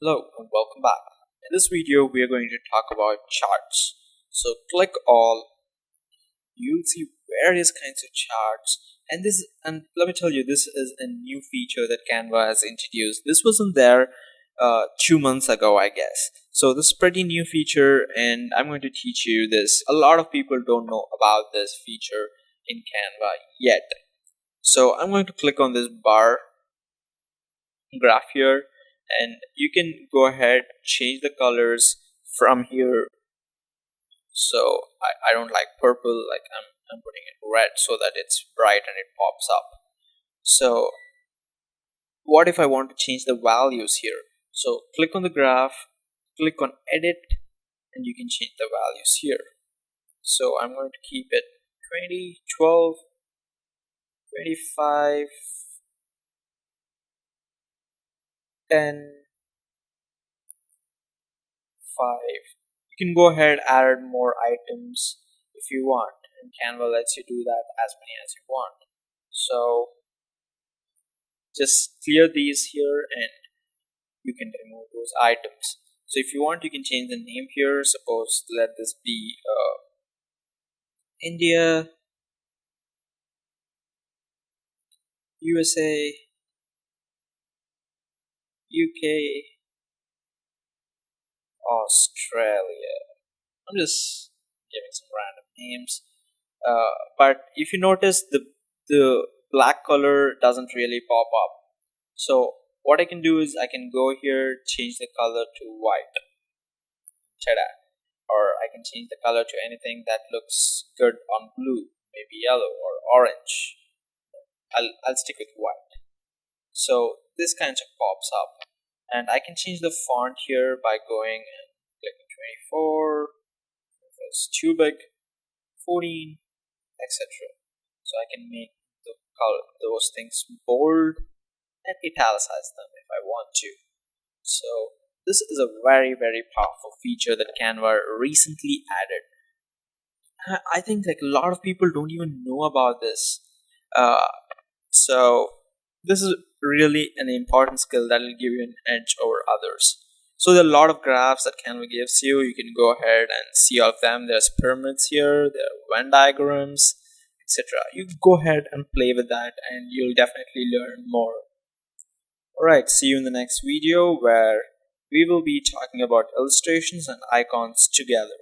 Hello and welcome back. In this video we are going to talk about charts. So click all, you'll see various kinds of charts, and let me tell you, this is a new feature that Canva has introduced. This wasn't there 2 months ago, I guess. So this is pretty new feature and I'm going to teach you this. A lot of people don't know about this feature in Canva yet. So I'm going to click on this bar graph here, and you can go ahead change the colors from here. So I don't like purple, like I'm putting it red so that it's bright and it pops up. So what if I want to change the values here? So click on the graph, click on edit, and you can change the values here. So I'm going to keep it 20, 12, 25, 10, 5. You can go ahead add more items if you want, and Canva lets you do that as many as you want. So just clear these here and you can remove those items. So if you want, you can change the name here. Suppose let this be India, USA, UK, Australia. I'm just giving some random names. But if you notice, the black color doesn't really pop up. So what I can do is I can go here, change the color to white. Ta-da. Or I can change the color to anything that looks good on blue, maybe yellow or orange. I'll stick with white. So this kind of pops up, and I can change the font here by going and clicking 24. If it's too big, 14, etc. So I can make the color, those things bold and italicize them if I want to. So this is a very powerful feature that Canva recently added. I think like a lot of people don't even know about this. So this is really an important skill that will give you an edge over others. So there are a lot of graphs that Canva gives you. You can go ahead and see all of them. There's pyramids here, there are Venn diagrams, etc. You go ahead and play with that and you'll definitely learn more. Alright, see you in the next video where we will be talking about illustrations and icons together.